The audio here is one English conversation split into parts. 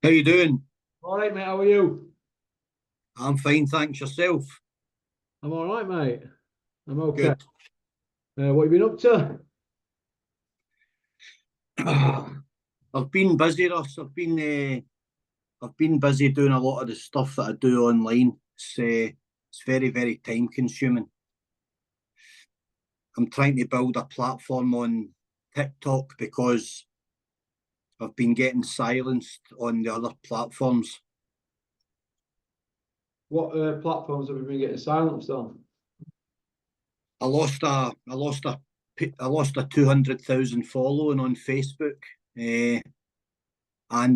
How you doing? All right, mate. How are you? I'm fine, thanks. Yourself? I'm all right, mate. I'm okay. Good. What have you been up to? I've been busy, Ross. I've been busy doing a lot of the stuff that I do online. It's very, very time consuming. I'm trying to build a platform on TikTok because I've been getting silenced on the other platforms. What platforms have you been getting silenced on? I lost a 200,000 following on Facebook, and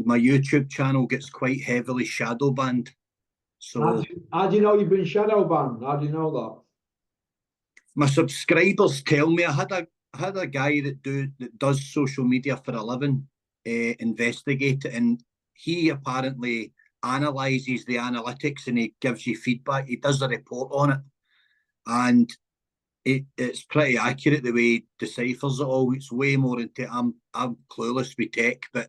my YouTube channel gets quite heavily shadow banned. So How do you know you've been shadow banned? How do you know that? my subscribers tell me I had a guy that does social media for a living investigate it, and he apparently analyzes the analytics and he gives you feedback. He does a report on it, and it's pretty accurate the way he deciphers it all. It's way more into I'm clueless with tech, but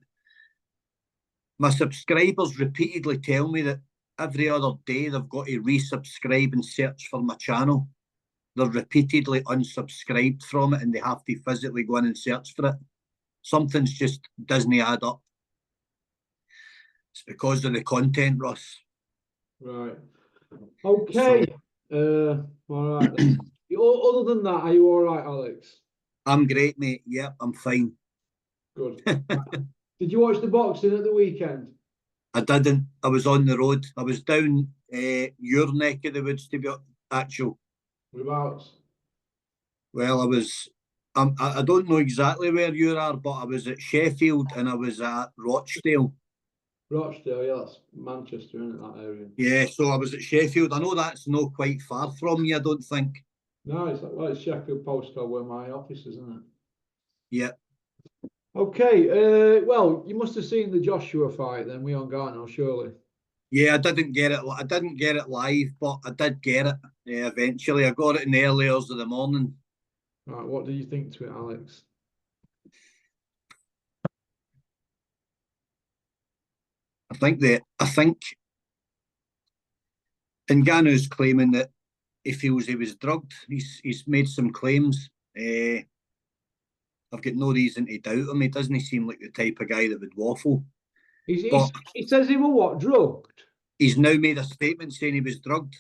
my subscribers repeatedly tell me that every other day they've got to resubscribe and search for my channel. They're repeatedly unsubscribed from it and they have to physically go in and search for it. Something's just doesn't add up. It's because of the content, Russ. Right. So Okay. All right then. Other than that, are you all right, Alex? I'm great, mate. Yep, I'm fine. Good. Did you watch the boxing at the weekend? I didn't. I was on the road. I was down your neck of the woods to be actual. Whereabouts? Well, I was. I don't know exactly where you are, but I was at Sheffield and I was at Rochdale. Rochdale, yeah, that's Manchester, isn't it, that area? Yeah, so I was at Sheffield. I know that's not quite far from you, I don't think. No, it's Sheffield postcode where my office is, isn't it? Yeah. Okay, well, you must have seen the Joshua fight then, we on Garno, surely. Yeah, I didn't get it. I didn't get it live, but I did get it. Yeah, eventually, I got it in the early hours of the morning. Right, what do you think to it, Alex? I think Ngannou's claiming that he feels he was drugged. He's made some claims. I've got no reason to doubt him. He doesn't seem like the type of guy that would waffle. But He says he was what, drugged? he's now made a statement saying he was drugged.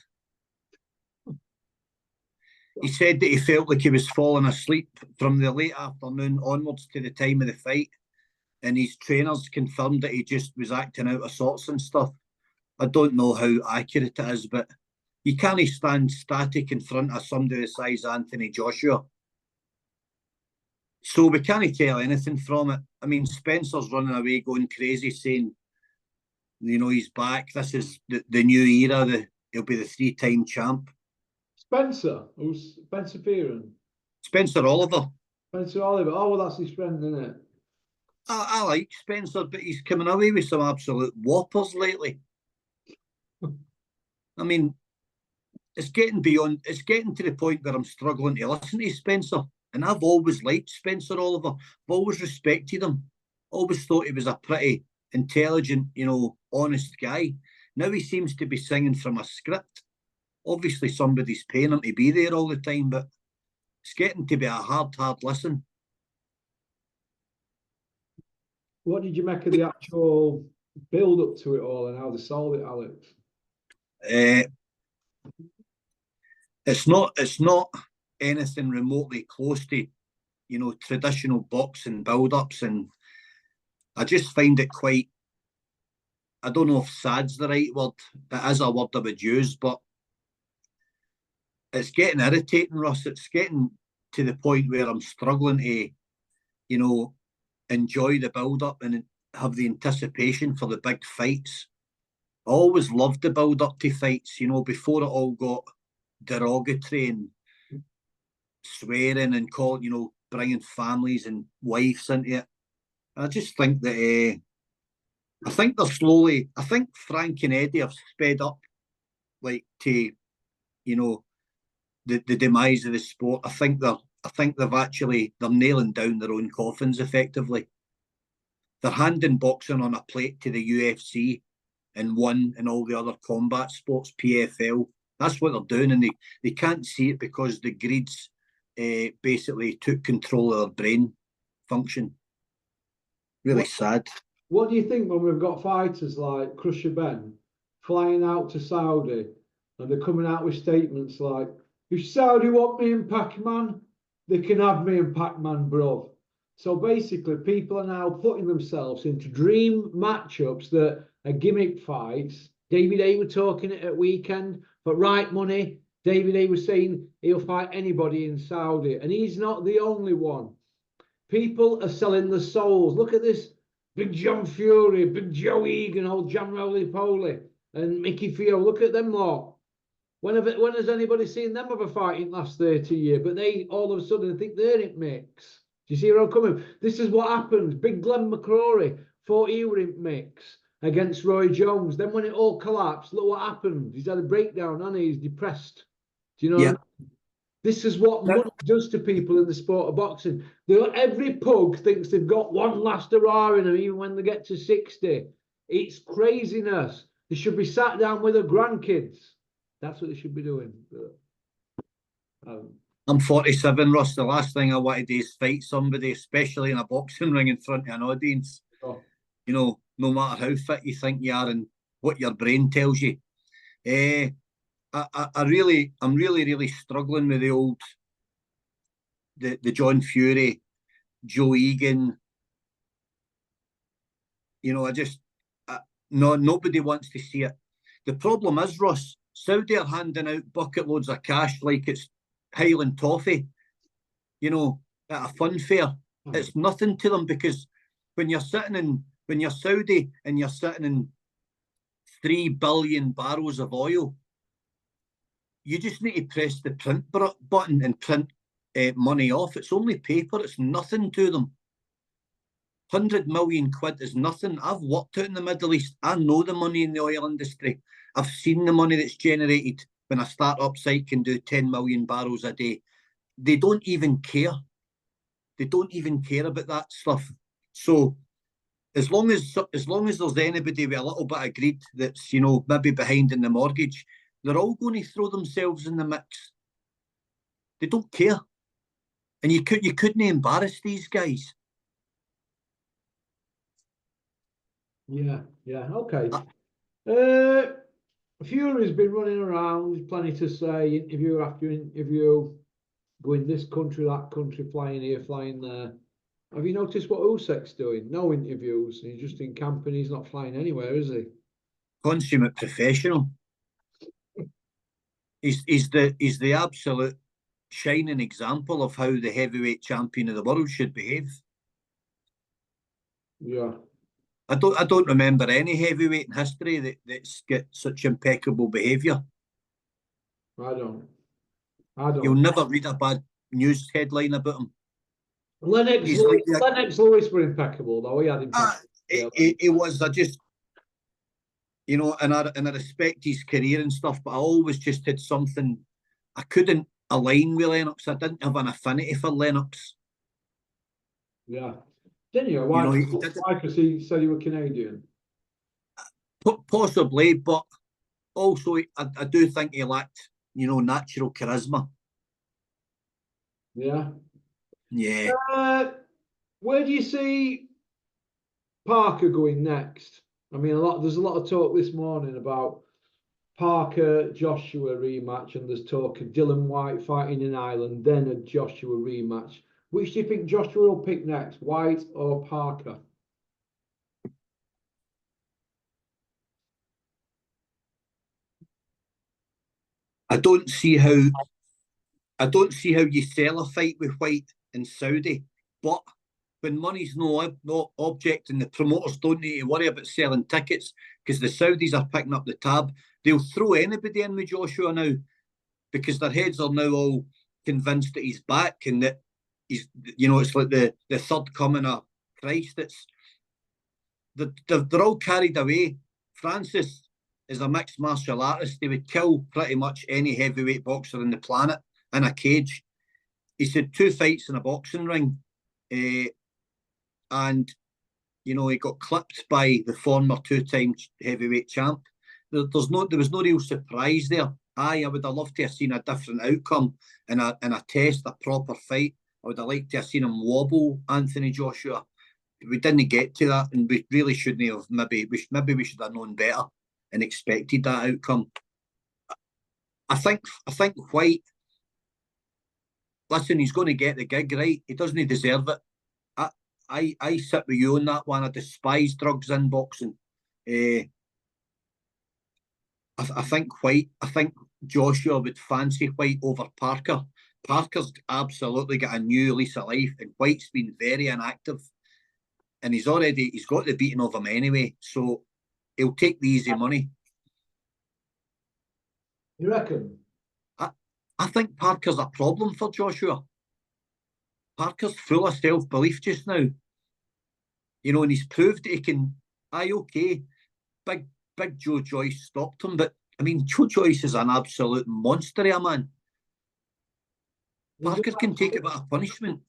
He said that he felt like he was falling asleep from the late afternoon onwards to the time of the fight, and his trainers confirmed that he just was acting out of sorts and stuff. I don't know how accurate it is, but you can't stand static in front of somebody the size of Anthony Joshua. So we can't tell anything from it. I mean, Spencer's running away going crazy saying, he's back. This is the new era. He'll be the three-time champ. Spencer, who's Spencer Fearon? Spencer Oliver. Spencer Oliver. Oh, well, that's his friend, isn't it? I like Spencer, but he's coming away with some absolute whoppers lately. I mean, it's getting to the point where I'm struggling to listen to Spencer. And I've always liked Spencer Oliver. I've always respected him. Always thought he was a pretty intelligent, honest guy. Now he seems to be singing from a script. Obviously, somebody's paying him to be there all the time, but it's getting to be a hard listen. What did you make of the actual build up to it all and how they sold it, Alex? Uh, it's not anything remotely close to traditional boxing build-ups, and I just find it quite. I don't know if sad's the right word. It is a word I would use, but it's getting irritating, Russ. It's getting to the point where I'm struggling to, enjoy the build-up and have the anticipation for the big fights. I always loved the build-up to fights, before it all got derogatory and swearing and bringing families and wives into it. I just think that I think they're slowly. I think Frank and Eddie have sped up, like to the demise of the sport. I think they're nailing down their own coffins effectively. they're handing boxing on a plate to the UFC and ONE and all the other combat sports, PFL. That's what they're doing, and they can't see it because the greeds basically took control of their brain function. Really sad. What do you think when we've got fighters like Crusher Ben flying out to Saudi and they're coming out with statements like, if Saudi want me in Pac-Man, they can have me in Pac-Man, bruv. So basically, people are now putting themselves into dream matchups that are gimmick fights. David A were talking it at weekend, but right money, David A was saying he'll fight anybody in Saudi, and he's not the only one. People are selling their souls. Look at this. Big John Fury, Big Joe Egan, old John Roly-Poly, and Mickey Fio. Look at them lot. When has anybody seen them have a fight in the last 30 years? But they all of a sudden think they're in mix. Do you see where I'm coming? This is what happens. Big Glenn McCrory thought he were in mix against Roy Jones. Then when it all collapsed, look what happened. He's had a breakdown, and he's depressed. Do you know what I mean? This is what money does to people in the sport of boxing. Every pug thinks they've got one last hurrah in them, even when they get to 60. It's craziness. They should be sat down with their grandkids. That's what they should be doing. I'm 47, Russ. The last thing I want to do is fight somebody, especially in a boxing ring in front of an audience. Oh. You know, no matter how fit you think you are and what your brain tells you. I'm really struggling with the John Fury, Joe Egan. You know, nobody wants to see it. The problem is, Russ, Saudi are handing out bucket loads of cash like it's Highland toffee, you know, at a fun fair. It's nothing to them, because when you're Saudi and you're sitting in 3 billion barrels of oil, you just need to press the print button and print money off. It's only paper. It's nothing to them. 100 million quid is nothing. I've worked out in the Middle East. I know the money in the oil industry. I've seen the money that's generated when a start-up site can do 10 million barrels a day. They don't even care. They don't even care about that stuff. So as long as there's anybody with a little bit of greed that's, you know, maybe behind in the mortgage, they're all going to throw themselves in the mix. They don't care. And you couldn't embarrass these guys. Yeah, okay. Fury's been running around, he's planning to say interview after interview, going this country, that country, flying here, flying there. Have you noticed what Usyk's doing? No interviews. He's just in camp and he's not flying anywhere, is he? Consummate professional. He's the absolute shining example of how the heavyweight champion of the world should behave. Yeah. I don't remember any heavyweight in history that's got such impeccable behaviour. I don't. You'll never read a bad news headline about him. Lennox Lewis were impeccable, though. He had He was. I just, you know, and I respect his career and stuff, but I always just had something. I couldn't align with Lennox. I didn't have an affinity for Lennox. Yeah. Didn't you? Why? Because he said he was Canadian. Possibly, but also I do think he lacked, you know, natural charisma. Yeah. Yeah. Where do you see Parker going next? I mean, there's a lot of talk this morning about Parker Joshua rematch, and there's talk of Dylan White fighting in Ireland, then a Joshua rematch. Which do you think Joshua will pick next, White or Parker? I don't see how you sell a fight with White in Saudi, but when money's no object and the promoters don't need to worry about selling tickets because the Saudis are picking up the tab, they'll throw anybody in with Joshua now because their heads are now all convinced that he's back and that he's, you know, it's like the third coming of Christ. They're all carried away. Francis is a mixed martial artist. He would kill pretty much any heavyweight boxer on the planet in a cage. He's had 2 fights in a boxing ring, and You know, he got clipped by the former two-time heavyweight champ. There was no real surprise there. I would have loved to have seen a different outcome in a test, a proper fight. I would have liked to have seen him wobble Anthony Joshua. We didn't get to that, and we really shouldn't have. Maybe we should have known better and expected that outcome. I think White. Listen, he's going to get the gig, right? He doesn't deserve it. I sit with you on that one. I despise drugs in boxing. I think White. I think Joshua would fancy White over Parker. Parker's absolutely got a new lease of life, and White's been very inactive, and he's got the beating of him anyway. So he'll take the easy money. You reckon? I think Parker's a problem for Joshua. Parker's full of self-belief just now. You know, and he's proved that he can. Okay, big Joe Joyce stopped him, but I mean, Joe Joyce is an absolute monster, man. Parker can take a bit of punishment.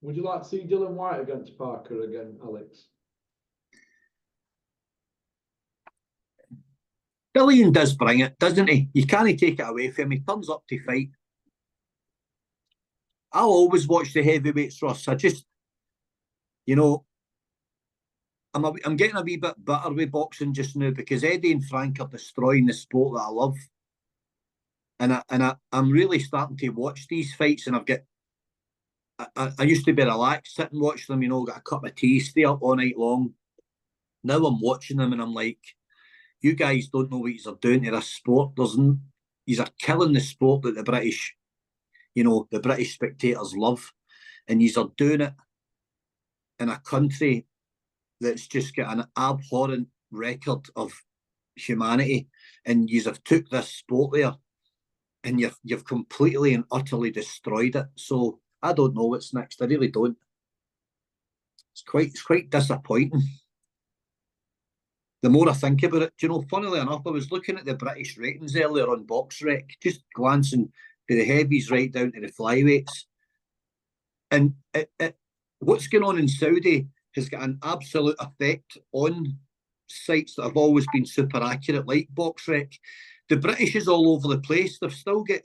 Would you like to see Dylan White against Parker again, Alex? Dillian does bring it, doesn't he? You can't take it away from him. He turns up to fight. I'll always watch the heavyweights, Ross. I just, you know, I'm getting a wee bit bitter with boxing just now because Eddie and Frank are destroying the sport that I love. And I'm really starting to watch these fights, and I used to be relaxed, sit and watch them, you know, get a cup of tea, stay up all night long. Now I'm watching them and I'm like, you guys don't know what you're doing to this sport. You're killing the sport that the British spectators love, and you're doing it in a country that's just got an abhorrent record of humanity, and you have took this sport there, and you've completely and utterly destroyed it. So I don't know what's next. I really don't. It's quite disappointing. The more I think about it, you know, funnily enough, I was looking at the British ratings earlier on BoxRec, just glancing to the heavies right down to the flyweights. And what's going on in Saudi has got an absolute effect on sites that have always been super accurate, like BoxRec. The British is all over the place. They've still got,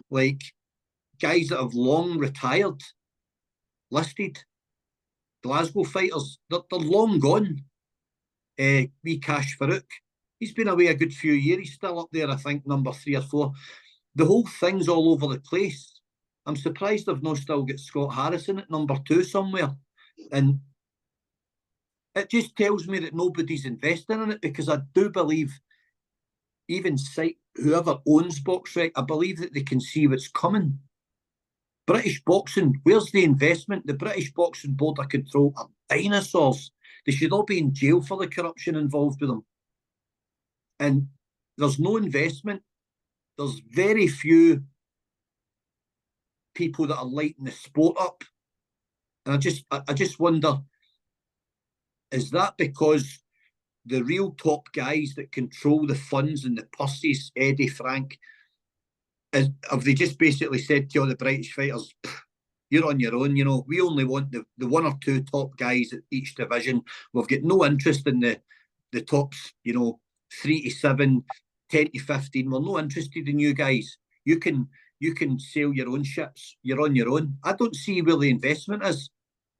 like guys that have long retired listed. Glasgow fighters, they're long gone. Wee Cash Farouk, he's been away a good few years. He's still up there, I think, number 3 or 4. The whole thing's all over the place. I'm surprised they've not still got Scott Harrison at number 2 somewhere. And it just tells me that nobody's investing in it, because I do believe, even whoever owns BoxRec, I believe that they can see what's coming. British boxing, where's the investment? The British Boxing Board of Control are dinosaurs. They should all be in jail for the corruption involved with them. And there's no investment. There's very few people that are lighting the sport up. And I just wonder, is that because the real top guys that control the funds and the purses, Eddie, Frank, have they just basically said to all the British fighters, you're on your own, you know, we only want the 1 or 2 top guys at each division. We've got no interest in the tops, you know, 3 to 7, 10 to 15. We're not interested in you guys. You can sail your own ships. You're on your own. I don't see where the investment is,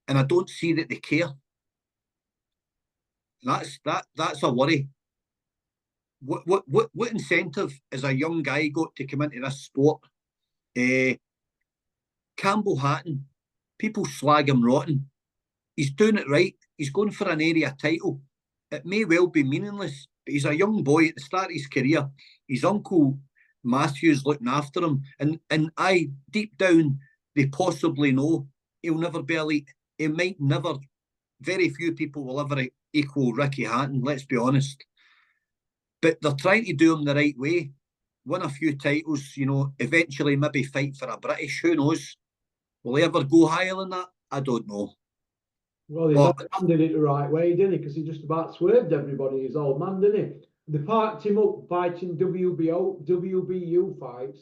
and I don't see that they care. That's a worry. What incentive has a young guy got to come into this sport? Campbell Hatton, people slag him rotten. He's doing it right. He's going for an area title. It may well be meaningless, but he's a young boy at the start of his career. His uncle Matthew's looking after him, and deep down, they possibly know he'll never be elite. He might never. Very few people will ever equal Ricky Hatton, let's be honest. But they're trying to do him the right way. Win a few titles, you know, eventually maybe fight for a British. Who knows? Will he ever go higher than that? I don't know. Well, he's handed it the right way, didn't he? Because he just about swerved everybody, his old man, didn't he? They parked him up fighting WBU fights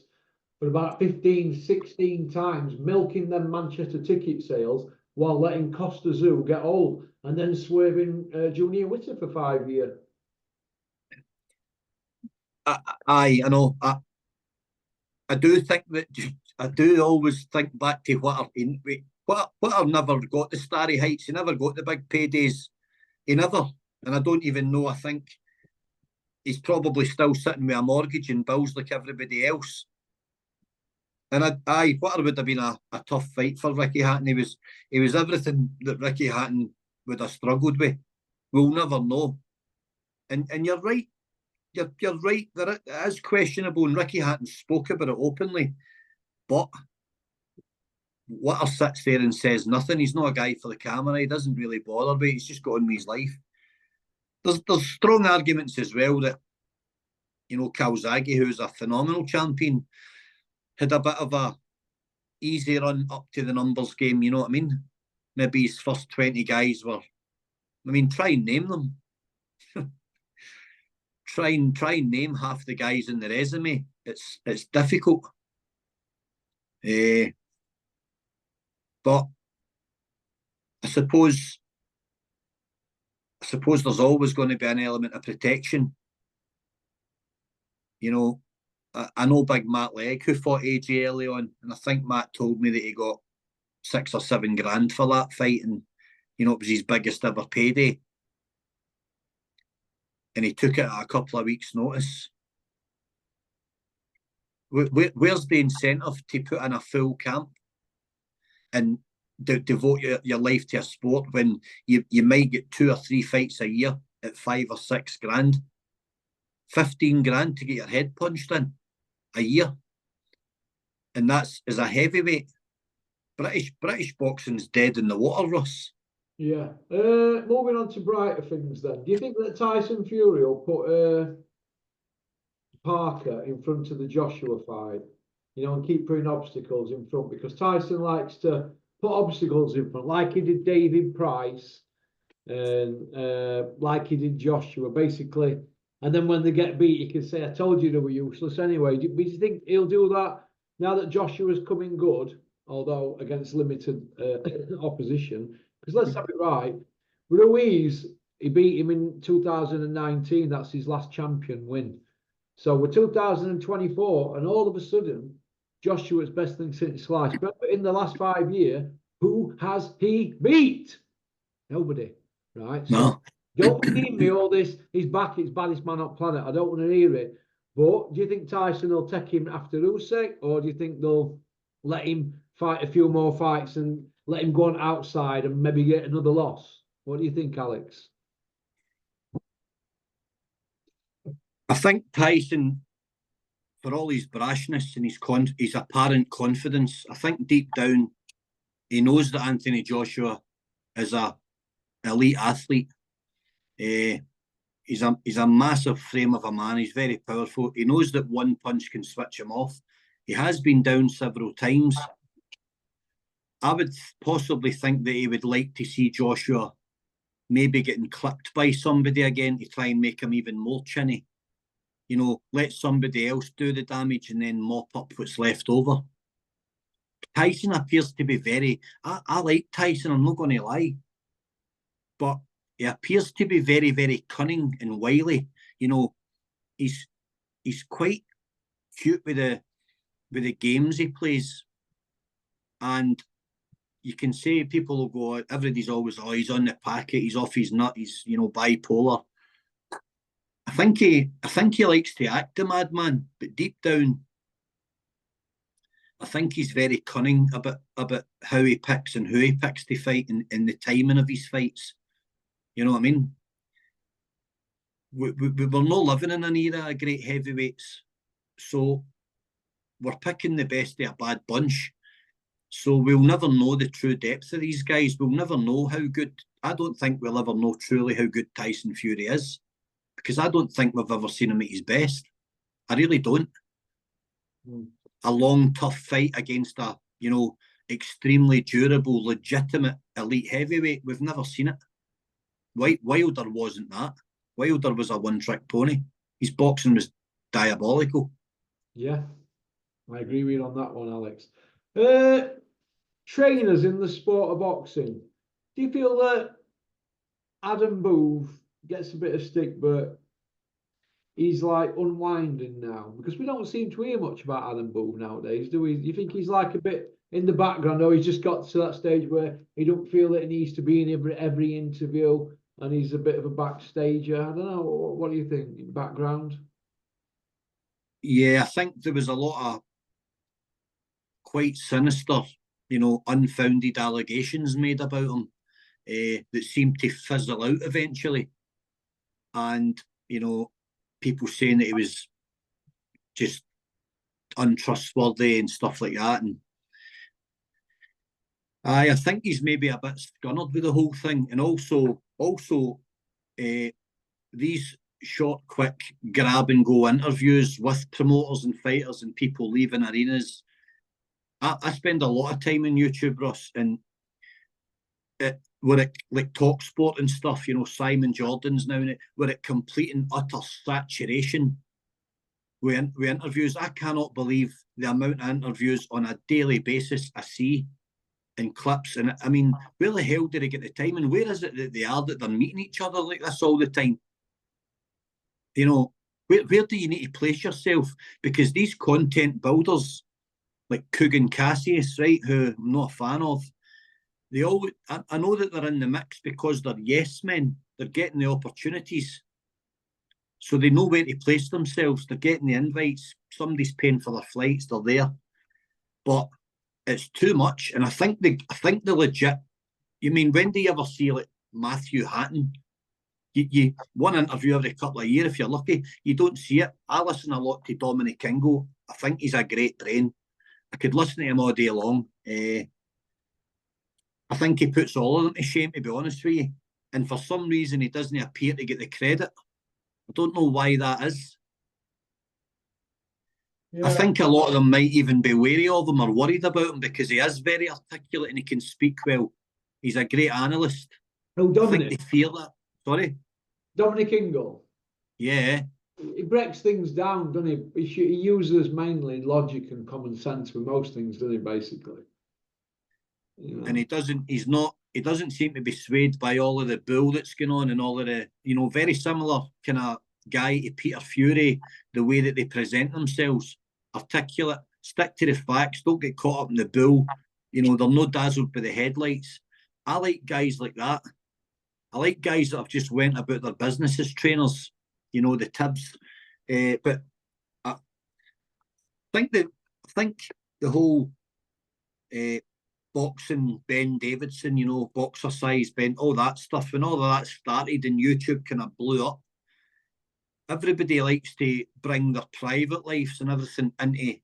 for about 15, 16 times, milking them Manchester ticket sales. while letting Costa Zoo get old and then swerving Junior Witter for 5 years. I know. I do think that I do always think back to Whitter never got the starry heights. He never got the big paydays. He never. And I don't even know. I think he's probably still sitting with a mortgage and bills like everybody else. And Whitter would have been a tough fight for Ricky Hatton. He was everything that Ricky Hatton would have struggled with. We'll never know. And you're right. You're right. It is questionable, and Ricky Hatton spoke about it openly. But Whitter sits there and says nothing. He's not a guy for the camera. He doesn't really bother with it. He's just got on with his life. There's strong arguments as well that, you know, Calzaghe, who's a phenomenal champion, had a bit of a easy run up to the numbers game, you know what I mean? Maybe his first 20 guys were, I mean, try and name them. try and name half the guys in the resume. It's difficult. But I suppose there's always going to be an element of protection. You know, I know Big Matt Legg, who fought AJ early on, and I think Matt told me that he got 6 or 7 grand for that fight, and you know, it was his biggest ever payday. And he took it at a couple of weeks' notice. Where's the incentive to put in a full camp and devote your life to a sport when you might get 2 or 3 fights a year at 5 or 6 grand? 15 grand to get your head punched in a year. And that's as a heavyweight. British boxing's dead in the water, Russ. Yeah. Moving on to brighter things then. Do you think that Tyson Fury will put Parker in front of the Joshua fight? You know, and keep putting obstacles in front, because Tyson likes to put obstacles in front, like he did David Price and like he did Joshua, basically. And then when they get beat, he can say, I told you they were useless anyway. Do you think he'll do that now that Joshua's coming good, although against limited opposition? Because let's have it right. Ruiz, he beat him in 2019. That's his last champion win. So we're 2024, and all of a sudden, Joshua's best thing since sliced. But in the last 5 years, who has he beat? Nobody, right? So No. don't feed me all this. He's back. He's baddest man on planet. I don't want to hear it. But do you think Tyson will take him after Usyk, or do you think they'll let him fight a few more fights and let him go on outside and maybe get another loss? What do you think, Alex? I think Tyson, for all his brashness and his apparent confidence, I think deep down he knows that Anthony Joshua is a elite athlete. He's a massive frame of a man. He's very powerful. He knows that one punch can switch him off. He has been down several times. I would possibly think that he would like to see Joshua maybe getting clipped by somebody again to try and make him even more chinny. You know, let somebody else do the damage and then mop up what's left over. Tyson appears to be very... I like Tyson, I'm not going to lie. But he appears to be very, very cunning and wily. You know, he's quite cute with the games he plays. And you can say people will go, everybody's always, oh, he's on the packet, he's off his nut, he's, you know, bipolar. I think he likes to act a madman, but deep down, I think he's very cunning about how he picks and who he picks to fight and the timing of his fights. You know what I mean? We're not living in an era of great heavyweights, so we're picking the best of a bad bunch. So we'll never know the true depth of these guys. We'll never know how good. I don't think we'll ever know truly how good Tyson Fury is, because I don't think we've ever seen him at his best. I really don't. A long, tough fight against a, you know, extremely durable, legitimate elite heavyweight. We've never seen it. Wilder wasn't that. Wilder was a one-trick pony. His boxing was diabolical. Yeah, I agree with you on that one, Alex. trainers in the sport of boxing, do you feel that Adam Booth gets a bit of stick, but he's like unwinding now? Because we don't seem to hear much about Adam Booth nowadays, do we? Do you think he's like a bit in the background, or he's just got to that stage where he don't feel that he needs to be in every interview and he's a bit of a backstager? I don't know. What do you think? Background? Yeah, I think there was a lot of quite sinister, unfounded allegations made about him that seemed to fizzle out eventually. And, people saying that he was just untrustworthy and stuff like that. And I think he's maybe a bit scunnered with the whole thing. And also, these short, quick, grab and go interviews with promoters and fighters and people leaving arenas. I spend a lot of time on YouTube, Russ, and where it like Talk Sport and stuff, Simon Jordan's now in it, where it complete and utter saturation with interviews. I cannot believe the amount of interviews on a daily basis I see in clips. And I mean, where the hell did they get the time? And where is it that they are that they're meeting each other like this all the time? Where do you need to place yourself? Because these content builders like Coogan Cassius, right, who I'm not a fan of, I know that they're in the mix because they're yes men. They're getting the opportunities. So they know where to place themselves. They're getting the invites. Somebody's paying for their flights. They're there. But it's too much. And I think the legit. You mean, when do you ever see like Matthew Hatton? You one interview every couple of years if you're lucky. You don't see it. I listen a lot to Dominic Kingo. I think he's a great brain. I could listen to him all day long. I think he puts all of them to shame, to be honest with you. And for some reason, he doesn't appear to get the credit. I don't know why that is. Yeah. I think a lot of them might even be wary of him or worried about him because he is very articulate and he can speak well. He's a great analyst. Oh, Dominic. I think they fear that. Sorry? Dominic Ingle. Yeah. He breaks things down, doesn't he? He uses mainly logic and common sense with most things, doesn't he, basically? And he doesn't seem to be swayed by all of the bull that's going on and all of the, very similar kind of guy to Peter Fury, the way that they present themselves, articulate, stick to the facts, don't get caught up in the bull. They're not dazzled by the headlights. I like guys like that. I like guys that have just went about their business as trainers, the Tibbs. But I think the whole boxing Ben Davidson, boxer size Ben, all that stuff, and all of that started and YouTube kind of blew up. Everybody likes to bring their private lives and everything into,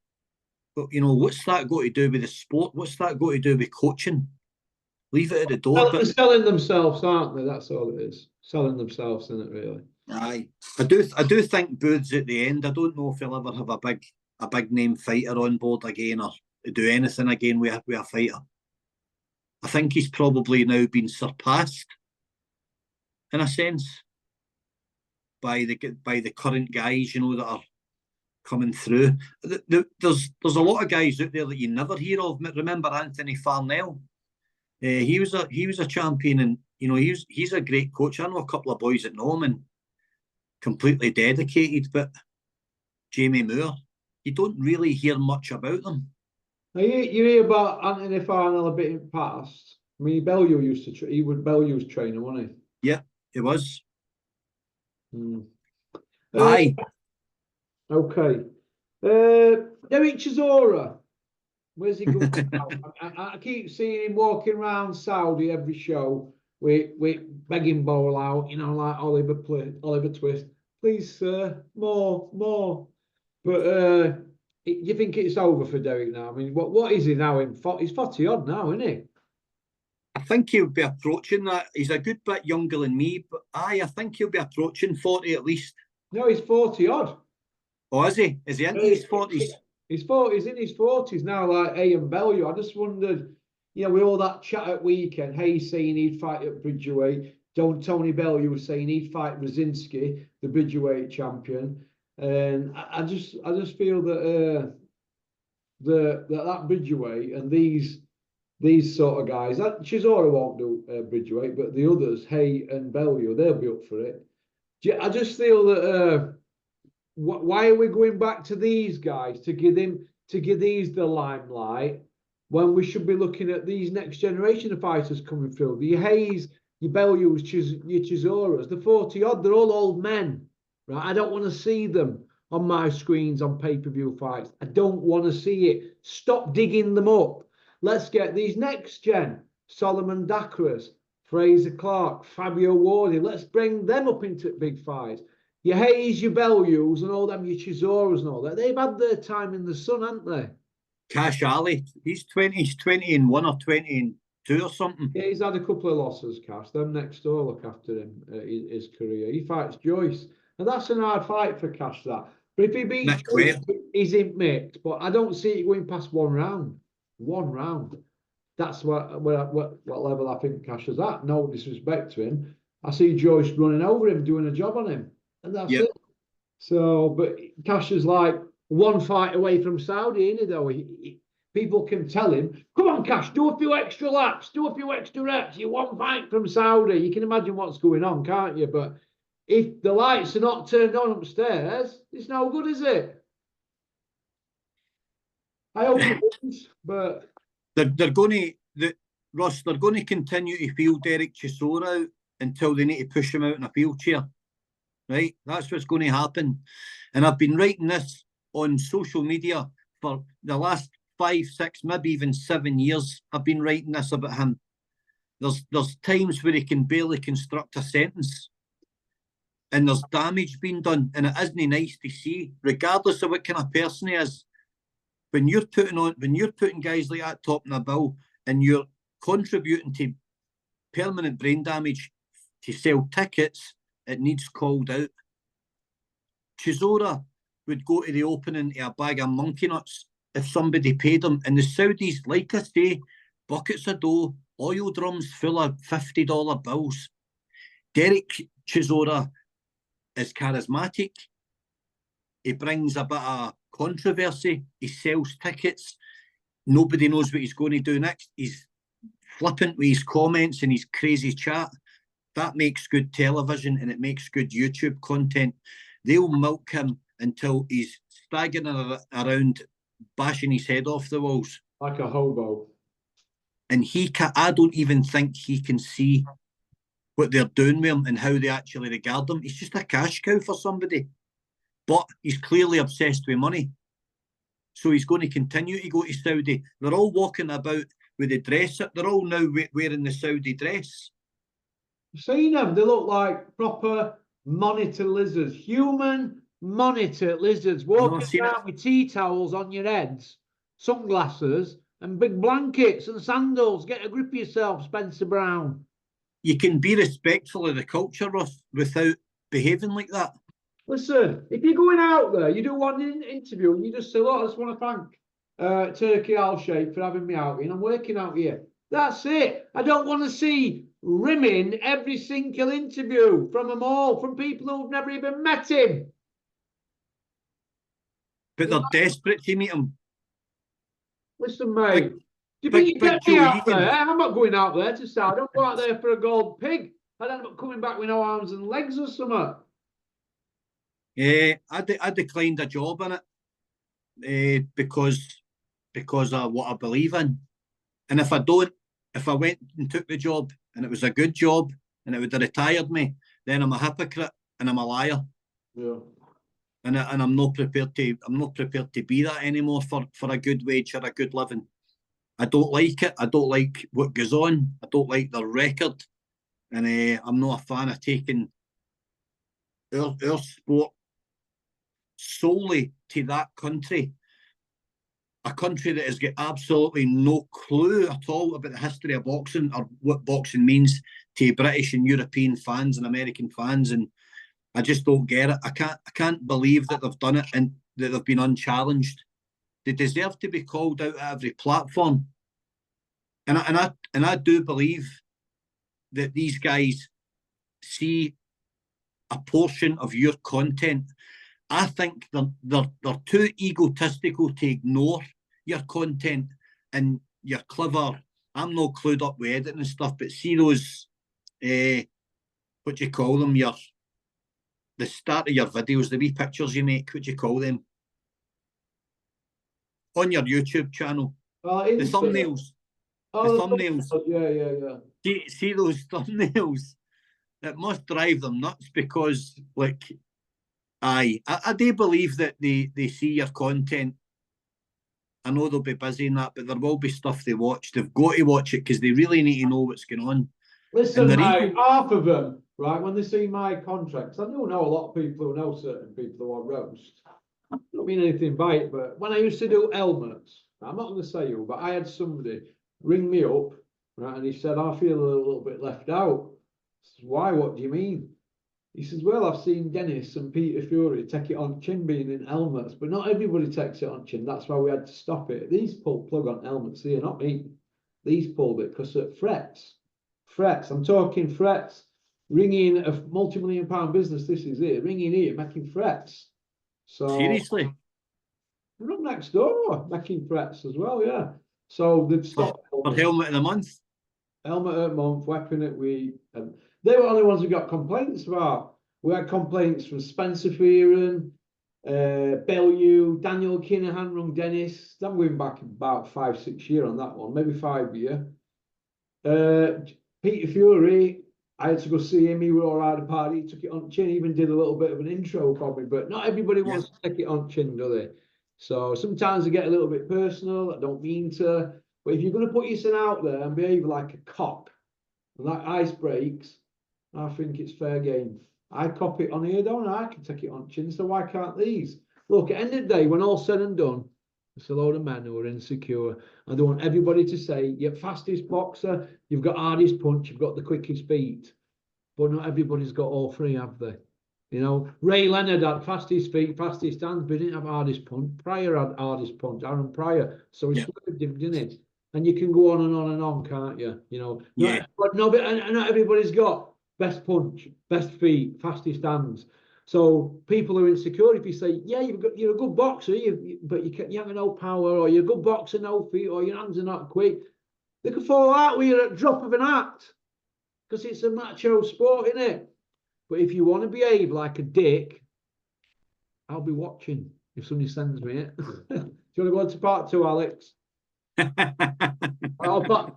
but what's that got to do with the sport? What's that got to do with coaching? Leave it at the door. They're selling themselves, aren't they? That's all it is. Selling themselves, isn't it, really? Aye. I do think Booth's at the end. I don't know if he'll ever have a big name fighter on board again or do anything again with a fighter. I think he's probably now been surpassed, in a sense, by the current guys, that are coming through. There's a lot of guys out there that you never hear of. Remember Anthony Farnell? He was a champion, and he's a great coach. I know a couple of boys that know him and completely dedicated. But Jamie Moore, you don't really hear much about them. Now, you hear about Anthony Farnell a bit in the past. I mean, Bellew used to he was Bellew's trainer, wasn't he? Yeah, he was. Aye. Okay. Derek Chisora. Where's he going now? I keep seeing him walking around Saudi every show with begging ball out, like Oliver Twist. Please, sir, more. But you think it's over for Derek now? I mean, what is he now? He's 40 odd now, isn't he? I think he'll be approaching that. He's a good bit younger than me, but I think he'll be approaching 40 at least. No, he's 40 odd. Oh, is he? Is he in his 40s? He's in his 40s now, like Ian Bellew. I just wondered, with all that chat at weekend, Hayes saying he'd fight at Bridgerweight, Tony Bellew was saying he'd fight Brzezinski, the Bridgerweight champion. And I just feel that that Bridgerweight and these these sort of guys. Chisora won't do Bridgeweight, but the others, Hay and Bellew, they'll be up for it. I just feel that why are we going back to these guys to give these the limelight when we should be looking at these next generation of fighters coming through? The Hayes, your Bellews, your Chisoras, the 40-odd, they're all old men, right? I don't want to see them on my screens on pay-per-view fights. I don't want to see it. Stop digging them up. Let's get these next gen, Solomon Dakras, Fraser Clark, Fabio Wardy. Let's bring them up into big fights. Your Hayes, your Bellews, and all them, your Chisoras and all that. They've had their time in the sun, haven't they? Cash Ali, he's 20-1 or 22 or something. Yeah, he's had a couple of losses, Cash. Them next door look after him, his career. He fights Joyce. And that's an hard fight for Cash, that. But if he beats Joyce, he's in mixed. But I don't see it going past one round. One round. That's what level I think Cash is at. No disrespect to him. I see Joyce running over him, doing a job on him. And that's it. So, but Cash is like one fight away from Saudi, isn't he, though? People can tell him, come on, Cash, do a few extra laps, do a few extra reps. You're one fight from Saudi. You can imagine what's going on, can't you? But if the lights are not turned on upstairs, it's no good, is it? I hope it is, but they're going to continue to feel Derek Chisora out until they need to push him out in a wheelchair. Right? That's what's going to happen. And I've been writing this on social media for the last 5, 6, maybe even 7 years. I've been writing this about him. There's times where he can barely construct a sentence. And there's damage being done. And it isn't nice to see, regardless of what kind of person he is. When you're putting guys like that top in a bill and you're contributing to permanent brain damage to sell tickets, it needs called out. Chisora would go to the opening to a bag of monkey nuts if somebody paid him. And the Saudis, like I say, buckets of dough, oil drums full of $50 bills. Derek Chisora is charismatic. He brings a bit of controversy. He sells tickets. Nobody knows what he's going to do next. He's flippant with his comments and his crazy chat. That makes good television and it makes good YouTube content. They'll milk him until he's staggering around, bashing his head off the walls. Like a hobo. And I don't even think he can see what they're doing with him and how they actually regard him. He's just a cash cow for somebody. But he's clearly obsessed with money. So he's going to continue to go to Saudi. They're all walking about with the dress. They're all now wearing the Saudi dress. You've seen them. They look like proper monitor lizards. Human monitor lizards walking around with tea towels on your heads, sunglasses, and big blankets and sandals. Get a grip of yourself, Spencer Brown. You can be respectful of the culture, Ross, without behaving like that. Listen, if you're going out there, you do one interview and you just say, look, I just want to thank Turkey Al Sheikh for having me out here. I'm working out here. That's it. I don't want to see rimming every single interview from them all, from people who've never even met him. But they're desperate to meet him. Listen, mate. Do you think you get me out there? I'm not going out there to start. I don't go out there for a gold pig. I don't end up coming back with no arms and legs or something. Yeah, I declined a job in it because of what I believe in. And if I went and took the job and it was a good job and it would have retired me, then I'm a hypocrite and I'm a liar. Yeah. And I'm not prepared to be that anymore for a good wage or a good living. I don't like it. I don't like what goes on. I don't like the record. And I'm not a fan of taking our sport solely to that country. A country that has got absolutely no clue at all about the history of boxing or what boxing means to British and European fans and American fans. And I just don't get it. I can't believe that they've done it and that they've been unchallenged. They deserve to be called out at every platform. And I do believe that these guys see a portion of your content. I think they're too egotistical to ignore your content and your clever I'm not clued up with editing and stuff, but see those, what do you call them? The start of your videos, the wee pictures you make, what do you call them? On your YouTube channel, the thumbnails. Oh, The thumbnails. Yeah. See those thumbnails? It must drive them nuts because, like, I do believe that they see your content. I know they'll be busy in that, but there will be stuff they watch. They've got to watch it because they really need to know what's going on. Listen, mate, half of them, right, when they see my contracts, I do know a lot of people who know certain people who are roast. I don't mean anything by it, but when I used to do helmets, I'm not going to say who, but I had somebody ring me up, right, and he said, I feel a little bit left out. I said, why? What do you mean? He says, well, I've seen Dennis and Peter Fury take it on chin being in helmets, but not everybody takes it on chin. That's why we had to stop it. These pulled plug on helmets here, not me. These pulled it because it frets. I'm talking frets. Ringing a multi-million-pound business, this is it. Ringing here, making frets. So seriously, run next door, making frets as well, yeah. So they've stopped. For helmet of the month. Helmet of the month, weapon at week. They were the only ones who got complaints about. We had complaints from Spencer Fearon, Bellew, Daniel Kinahan, rung Dennis. I'm going back about 5-6 years on that one, maybe 5 years. Peter Fury, I had to go see him. He was all right at the party. He took it on chin, even did a little bit of an intro for me. But not everybody wants to take it on chin, do they? So sometimes I get a little bit personal. I don't mean to. But if you're going to put yourself out there and behave like a cock, and that ice breaks, I think it's fair game. I cop it on here, don't I? I can take it on chin, so why can't these? Look, at the end of the day, when all's said and done, it's a load of men who are insecure. And they want everybody to say, you're fastest boxer, you've got hardest punch, you've got the quickest feet. But not everybody's got all three, have they? You know, Ray Leonard had fastest feet, fastest hands, but he didn't have hardest punch. Pryor had hardest punch, Aaron Pryor. So he swerved him, didn't it? And you can go on and on and on, can't you? You know, but not everybody's got best punch, best feet, fastest hands. So people are insecure if you say, yeah, you're a good boxer, but you haven't no power, or you're a good boxer, no feet, or your hands are not quick. They could fall out with you at the drop of an hat because it's a macho sport, isn't it? But if you want to behave like a dick, I'll be watching if somebody sends me it. Do you want to go on to part 2, Alex?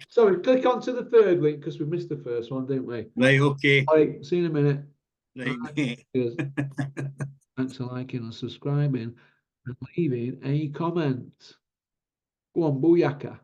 Sorry, click on to the third link because we missed the first one, didn't we? Right, okay. All right, see you in a minute. Right. Thanks for liking and subscribing and leaving a comment. Go on, booyaka.